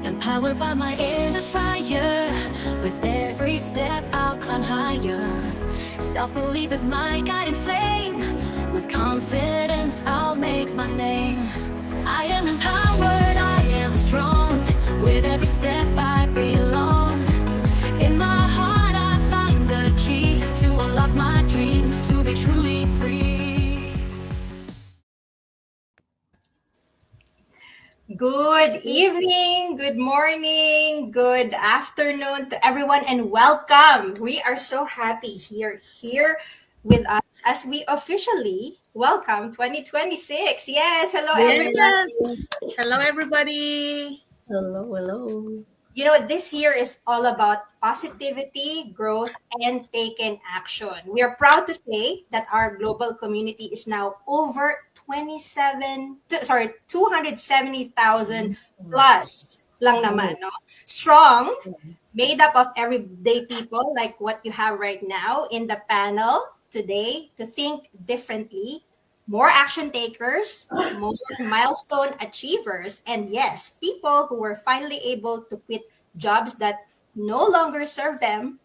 Empowered by my inner fire. With every step I'll climb higher. Self-belief is my guiding flame. With confidence I'll make my name. I am empowered, I am strong. With every step I belong. In my heart I find the key to unlock my dreams, to be truly free. Good evening, good morning, good afternoon to everyone, and welcome. We are so happy you're here with us as we officially welcome 2026. Yes, hello everybody. Yes. Hello, everybody. Hello. You know, this year is all about positivity, growth, and taking action. We are proud to say that our global community is now over 270,000 plus lang naman, no? Strong, made up of everyday people like what you have right now in the panel today to think differently, more action takers, more milestone achievers, and yes, people who were finally able to quit jobs that no longer serve them,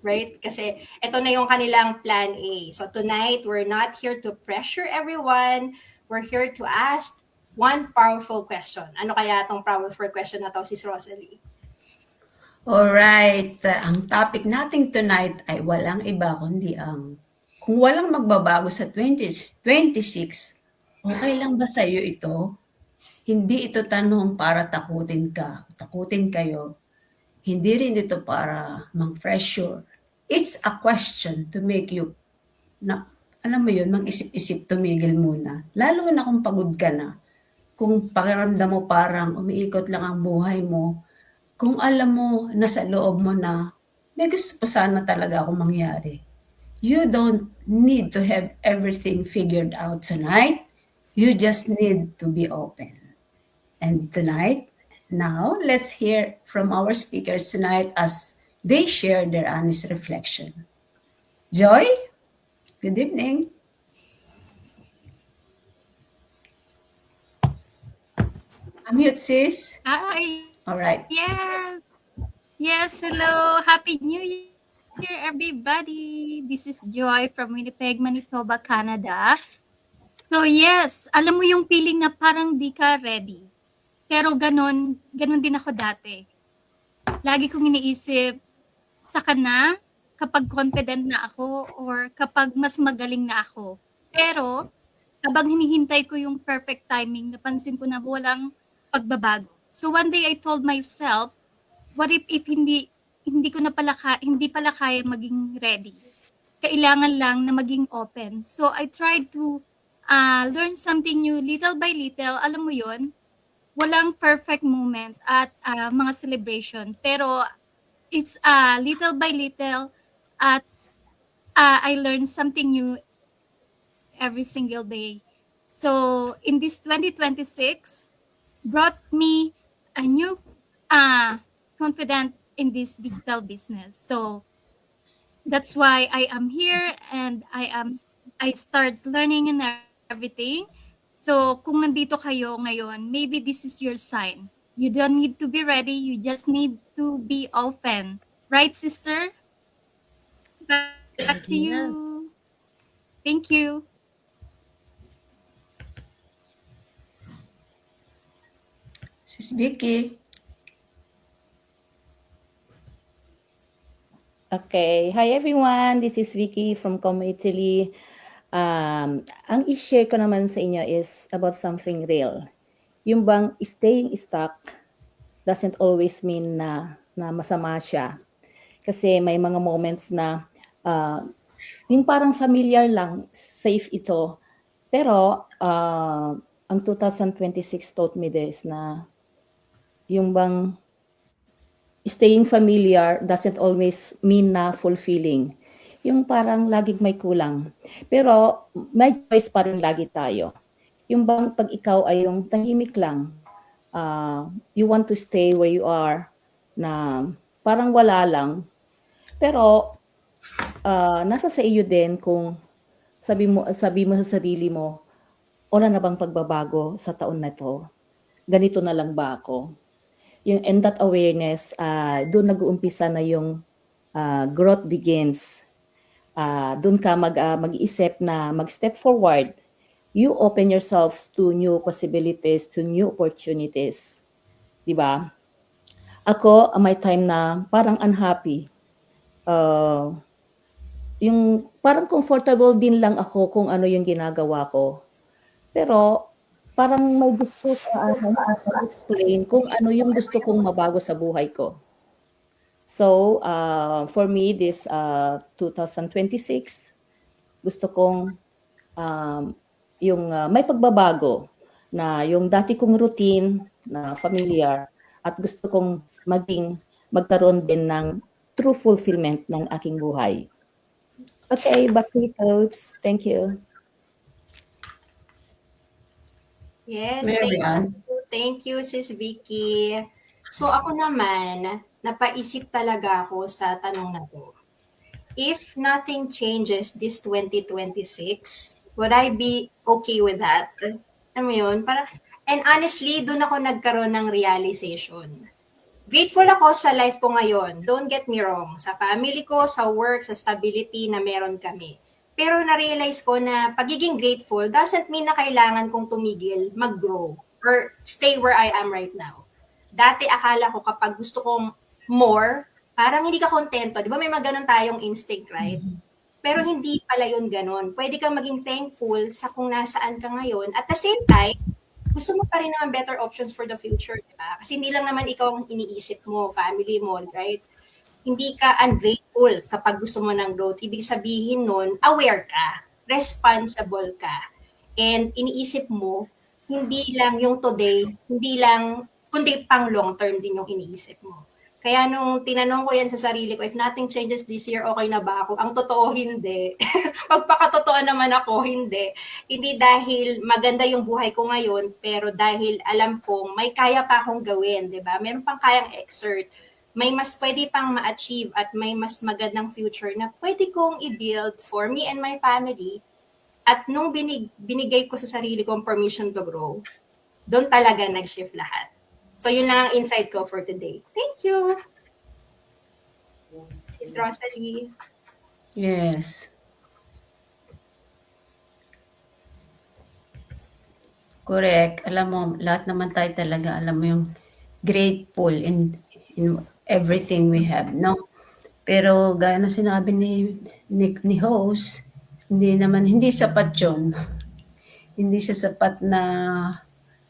right? Kasi ito na yung kanilang plan A. So tonight, we're not here to pressure everyone. We're here to ask one powerful question. Ano kaya itong powerful question na to, Sis Rosalie? Alright, ang topic natin tonight ay walang iba kundi ang kung walang magbabago sa 2026, okay lang ba sa iyo ito? Hindi ito tanong para takutin kayo. Hindi rin ito para mang-pressure. It's a question to make you na, alam mo yun, mag-isip-isip, tumigil muna. Lalo na kung pagod ka na. Kung pakiramdam mo parang umiikot lang ang buhay mo, kung alam mo nasa loob mo na may gusto pa sana talaga akong mangyari. You don't need to have everything figured out tonight. You just need to be open. And tonight, now, let's hear from our speakers tonight as they share their honest reflection. Joy, good evening. Unmute, sis. Hi. All right. Yes. Yes, hello. Happy New Year, everybody. This is Joy from Winnipeg, Manitoba, Canada. So yes, alam mo yung feeling na parang di ka ready. Pero ganun din ako dati. Lagi kong iniisip, saka na kapag confident na ako or kapag mas magaling na ako. Pero habang hinihintay ko yung perfect timing, napansin ko na walang pagbabago. So one day I told myself, what if hindi ko na pala hindi pala kaya maging ready. Kailangan lang na maging open. So I tried to learn something new little by little. Alam mo 'yon, walang perfect moment at mga celebration, pero it's little by little at I learned something new every single day. So in this 2026 brought me a new confidence in this digital business. So that's why I am here and I start learning and everything. So kung nandito kayo ngayon, maybe this is your sign. You don't need to be ready, you just need to be open. Right, sister? Back to Yes. you. Thank you. Sis Vicky. Okay. Hi everyone, this is Vicky from Como, Italy. Ang i-share ko naman sa inyo is about something real. Yung bang staying stuck doesn't always mean na masama siya. Kasi may mga moments na yung parang familiar lang, safe ito. Pero ang 2026 taught me this na yung bang staying familiar doesn't always mean na fulfilling. Yung parang laging may kulang. Pero may choice pa rin lagi tayo. Yung bang pag ikaw ay yung tahimik lang, you want to stay where you are, na parang wala lang. Pero nasa sa iyo din kung sabi mo sa sarili mo, wala na bang pagbabago sa taon na to? Ganito na lang ba ako? and that awareness, doon nag-uumpisa na yung growth begins. Doon ka mag-iisip na mag-step forward. You open yourself to new possibilities, to new opportunities. Di ba? Ako, may time na parang unhappy. Yung parang comfortable din lang ako kung ano yung ginagawa ko. Pero parang may gusto sa explain kung ano yung gusto kong mabago sa buhay ko. So, for me, this 2026, gusto kong yung may pagbabago na yung dati kong routine na familiar at gusto kong magkaroon din ng true fulfillment ng aking buhay. Okay, back to you, Coach. Thank you. Yes, Mary Ann. thank you, Sis Vicky. So ako naman, napaisip talaga ako sa tanong na to. If nothing changes this 2026, would I be okay with that? Alam mo yun? And honestly, doon ako nagkaroon ng realization. Grateful ako sa life ko ngayon. Don't get me wrong. Sa family ko, sa work, sa stability na meron kami. Pero na-realize ko na pagiging grateful doesn't mean na kailangan kong tumigil, mag-grow, or stay where I am right now. Dati akala ko kapag gusto kong more, parang hindi ka kontento. Di ba may mga ganun tayong instinct, right? Pero hindi pala yun ganun. Pwede kang maging thankful sa kung nasaan ka ngayon. At the same time, gusto mo pa rin naman better options for the future, di ba? Kasi hindi lang naman ikaw ang iniisip mo, family mo, right? Hindi ka ungrateful kapag gusto mo ng growth. Ibig sabihin nun, aware ka, responsible ka, and iniisip mo, hindi lang yung today, kundi pang long term din yung iniisip mo. Kaya nung tinanong ko yan sa sarili ko, if nothing changes this year, okay na ba ako? Ang totoo, hindi. Magpakatotoo naman ako, hindi. Hindi dahil maganda yung buhay ko ngayon, pero dahil alam kong may kaya pa akong gawin, di ba? Meron pang kayang exert. May mas pwede pang ma-achieve at may mas magandang future na pwede kong i-build for me and my family. At nung binigay ko sa sarili kong permission to grow, doon talaga nag-shift lahat. So yun lang ang insight ko for today. Thank you. Sis Rosalie. Yes. Correct. Alam mo, lahat naman tayo talaga, alam mo yung grateful in everything we have, no? Pero gaya ng sinabi ni host, hindi sapat yun. Hindi siya sapat na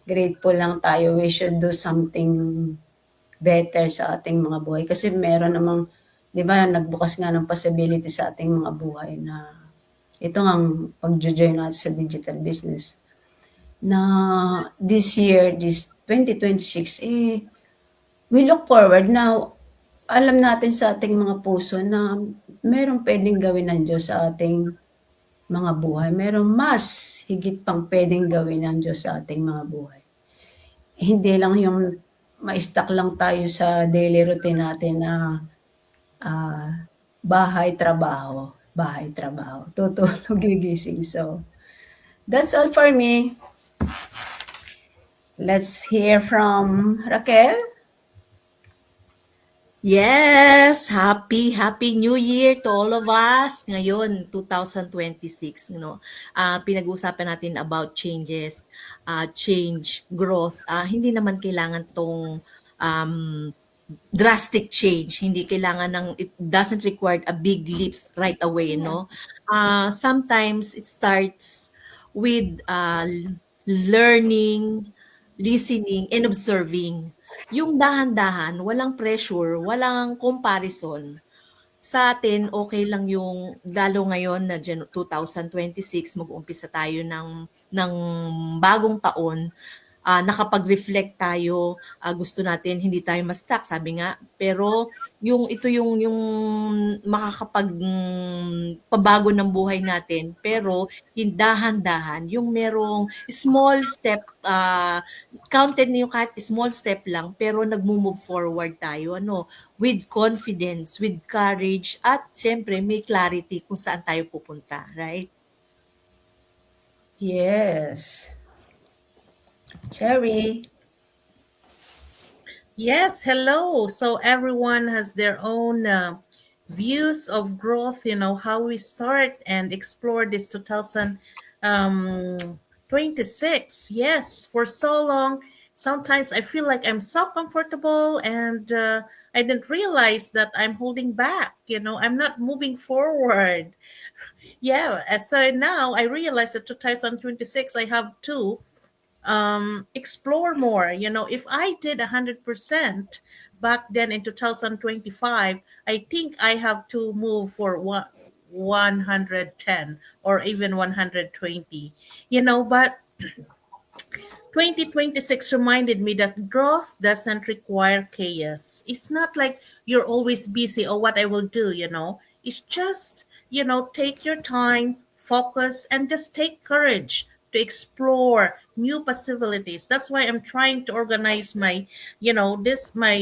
grateful lang tayo. We should do something better sa ating mga buhay. Kasi meron namang, di ba, nagbukas nga ng possibility sa ating mga buhay na ito ang pag-join natin sa digital business. Na this year, this 2026, we look forward na alam natin sa ating mga puso na merong pwedeng gawin ng Diyos sa ating mga buhay. Merong mas higit pang pwedeng gawin ng Diyos sa ating mga buhay. Hindi lang yung ma-stuck lang tayo sa daily routine natin na bahay, trabaho, tutulog, gigising. So, that's all for me. Let's hear from Raquel. Yes, happy New Year to all of us. Ngayon, 2026, pinag-uusapan natin about changes, change, growth. Hindi naman kailangan tong drastic change. Hindi kailangan it doesn't require a big leaps right away, no? Sometimes it starts with learning, listening, and observing. Yung dahan-dahan, walang pressure, walang comparison. Sa atin, okay lang yung, lalo ngayon na 2026, mag-uumpisa tayo ng bagong taon, nakapag-reflect tayo, gusto natin hindi tayo ma-stuck, sabi nga, pero yung pabago ng buhay natin, pero dahan-dahan, yung merong small step, counted yung kahit small step lang, pero nagmo-move forward tayo, with confidence, with courage, at syempre may clarity kung saan tayo pupunta, right? Yes. Cherry. Yes, hello. So everyone has their own views of growth, how we start and explore this 2026. Yes, for so long, sometimes I feel like I'm so comfortable and I didn't realize that I'm holding back, I'm not moving forward. Yeah, and so now I realize that 2026, I have to explore more. If I did 100% back then in 2025, I think I have to move for 110 or even 120. But 2026 reminded me that growth doesn't require chaos. It's not like you're always busy or what I will do, It's just, take your time, focus, and just take courage to explore new possibilities. That's why I'm trying to organize my own business.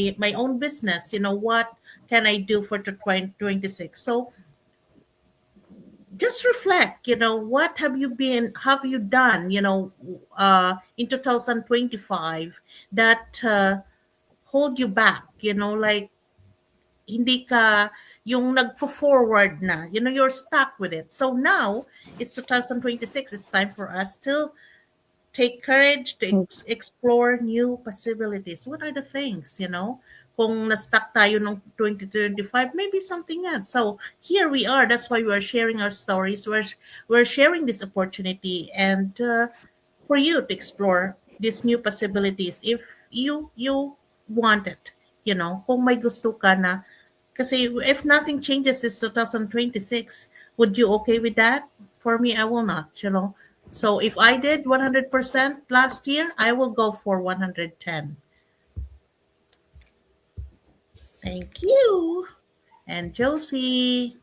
What can I do for the 2026? So just reflect, what have you done, in 2025 that hold you back, like hindi ka yung nagfo-forward na, you're stuck with it. So now it's 2026, it's time for us to take courage to explore new possibilities. What are the things, Kung na-stuck tayo nung 2025, maybe something else. So here we are. That's why we're sharing our stories. We're sharing this opportunity and for you to explore these new possibilities if you want it. Kung may gusto ka na. Kasi if nothing changes this 2026, would you okay with that? For me, I will not. So if I did 100% last year, I will go for 110. Thank you. And Josie.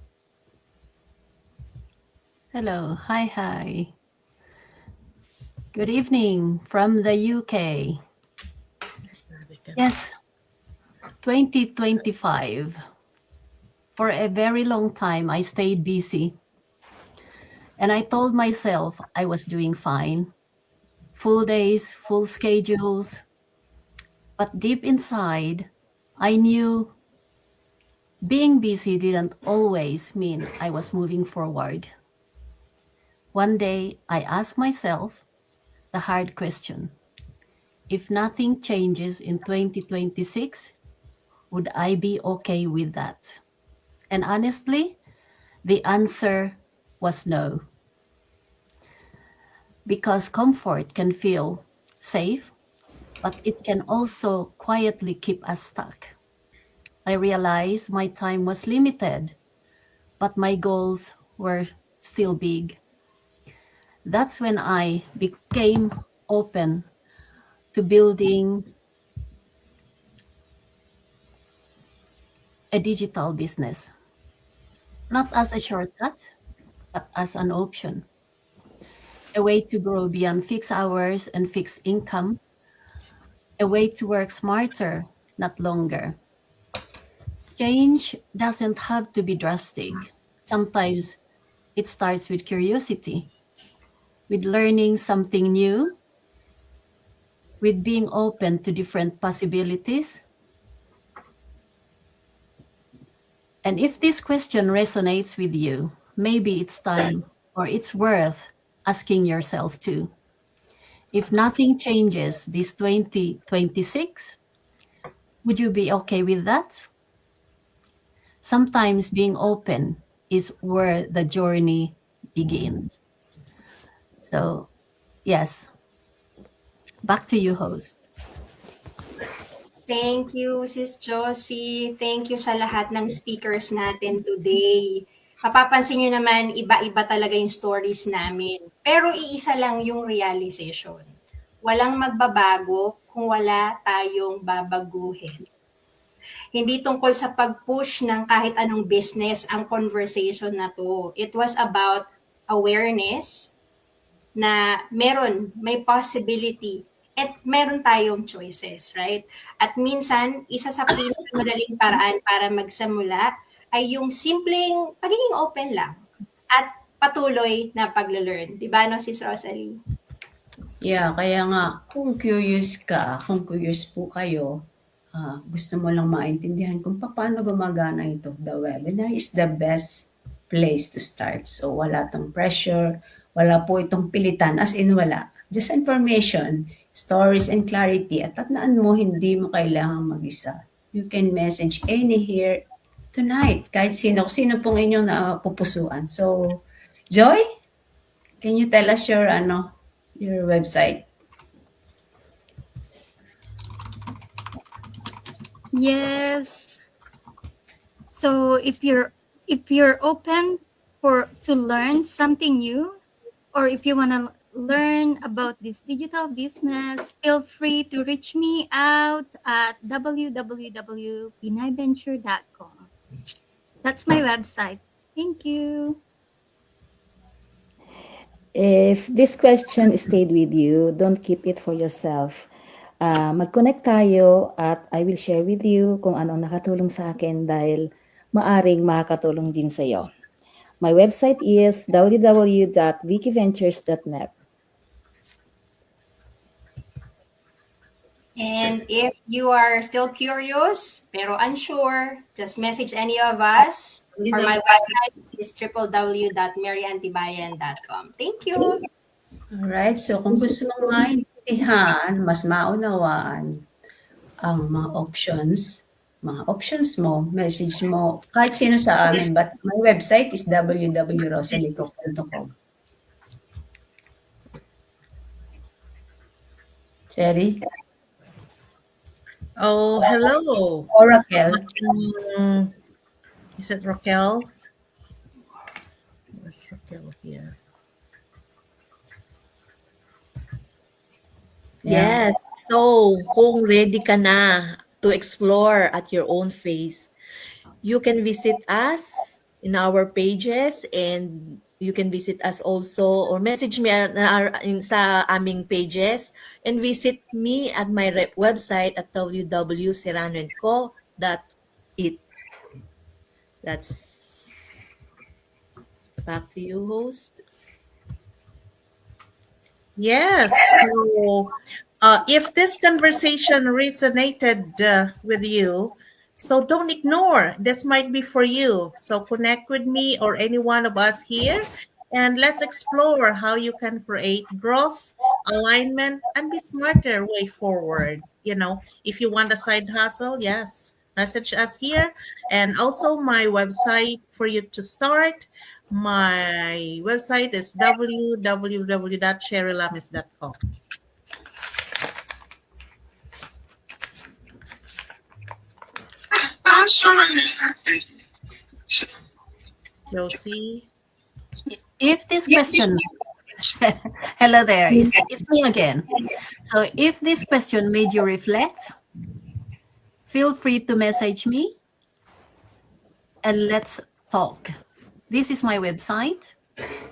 Hello. Hi. Good evening from the UK. Yes, 2025. For a very long time, I stayed busy. And I told myself I was doing fine. Full days, full schedules. But deep inside, I knew being busy didn't always mean I was moving forward. One day, I asked myself the hard question. If nothing changes in 2026, would I be okay with that? And honestly, the answer was no. Because comfort can feel safe, but it can also quietly keep us stuck. I realized my time was limited, but my goals were still big. That's when I became open to building a digital business, not as a shortcut, but as an option, a way to grow beyond fixed hours and fixed income, a way to work smarter, not longer. Change doesn't have to be drastic. Sometimes it starts with curiosity, with learning something new, with being open to different possibilities. And if this question resonates with you, maybe it's time or it's worth asking yourself too. If nothing changes this 2026, would you be okay with that? Sometimes being open is where the journey begins. So, yes, back to you, host. Thank you, Sis Josie. Thank you sa lahat ng speakers natin today. Mapapansin nyo naman, iba-iba talaga yung stories namin. Pero iisa lang yung realization. Walang magbabago kung wala tayong babaguhin. Hindi tungkol sa pag-push ng kahit anong business ang conversation na to. It was about awareness na may possibility at meron tayong choices, right? At minsan, isa sa pinakamadaling paraan para magsimula ay yung simpleng pagiging open lang at patuloy na pag-learn. Di ba, no, Sis Rosalie? Yeah, kaya nga kung curious po kayo, gusto mo lang maintindihan kung paano gumagana ito, the webinar is the best place to start. So wala tong pressure, wala po itong pilitan, as in wala. Just information, stories and clarity. At tatnaan mo, hindi mo kailangang mag-isa. You can message any here tonight, kahit sino pong inyong napupusuan. So, Joy, can you tell us your website? Yes. So if you're open to learn something new, or if you want to learn about this digital business, feel free to reach me out at www.pinayventure.com. That's my website. Thank you. If this question stayed with you, don't keep it for yourself. Mag-connect tayo at I will share with you kung anong nakatulong sa akin dahil maaring makakatulong din sa iyo. My website is www.vickyventures.net. And if you are still curious pero unsure, just message any of us, or my website is www.maryantibayan.com. Thank you. Alright, so kung gusto mong maintindihan, mas maunawaan ang mga options mo, message mo, kahit sino sa amin. But my website is www.rosalico.com. Cherry? Oh, hello. Or Raquel? Is it Raquel? Where's Raquel here? Yes. So, kung ready ka na to explore at your own pace, you can visit us in our pages, and you can visit us also or message me sa aming pages, and visit me at my website at www.serranoandco.it. That's back to you, host. Yes. So, if this conversation resonated with you, so don't ignore. This might be for you. So connect with me or any one of us here, and let's explore how you can create growth, alignment, and be smarter way forward. If you want a side hustle, yes, message us here. And also my website for you to start. My website is www.sherrylamis.com. Josie? If this question, hello there, it's me again. So if this question made you reflect, feel free to message me and let's talk. This is my website.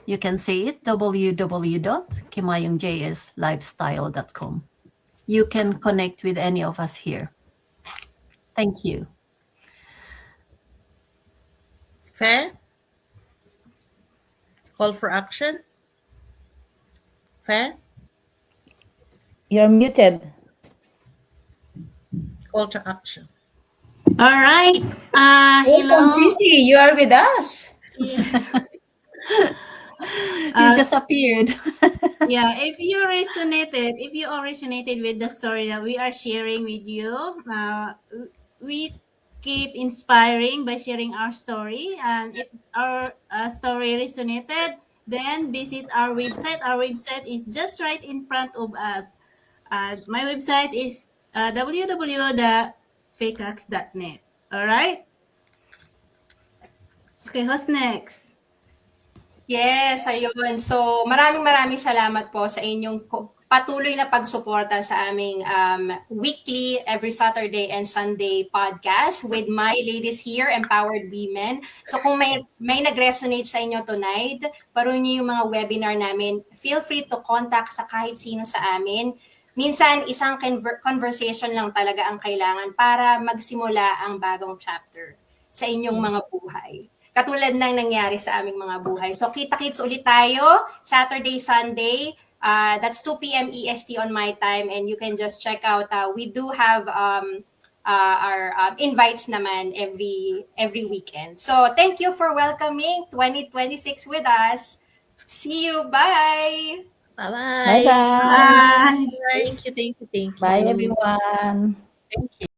You can see it, www.kimayongjslifestyle.com. You can connect with any of us here. Thank you. Fair? Call for action? Fair? You're muted. Call to action. All right. Hello, Sisi, you are with us. Yes. You just appeared. Yeah, if you all resonated with the story that we are sharing with you, we keep inspiring by sharing our story. And if our story resonated, then visit our website. Our website is just right in front of us. My website is www.fakeax.net. All right? Okay, who's next? Yes, ayun. So, maraming salamat po sa inyong patuloy na pagsuporta sa aming weekly, every Saturday and Sunday podcast with my ladies here, Empowered Women. So, kung may nag-resonate sa inyo tonight, paruin niyo yung mga webinar namin, feel free to contact sa kahit sino sa amin. Minsan, isang conversation lang talaga ang kailangan para magsimula ang bagong chapter sa inyong mga buhay. Katulad ng nangyari sa aming mga buhay. So, kita-kits ulit tayo, Saturday, Sunday. That's 2 p.m. EST on my time, and you can just check out. We do have invites naman every weekend. So thank you for welcoming 2026 with us. See you. Bye. Bye-bye. Bye-bye. Bye. Thank you, thank you, thank you. Bye, everyone. Thank you.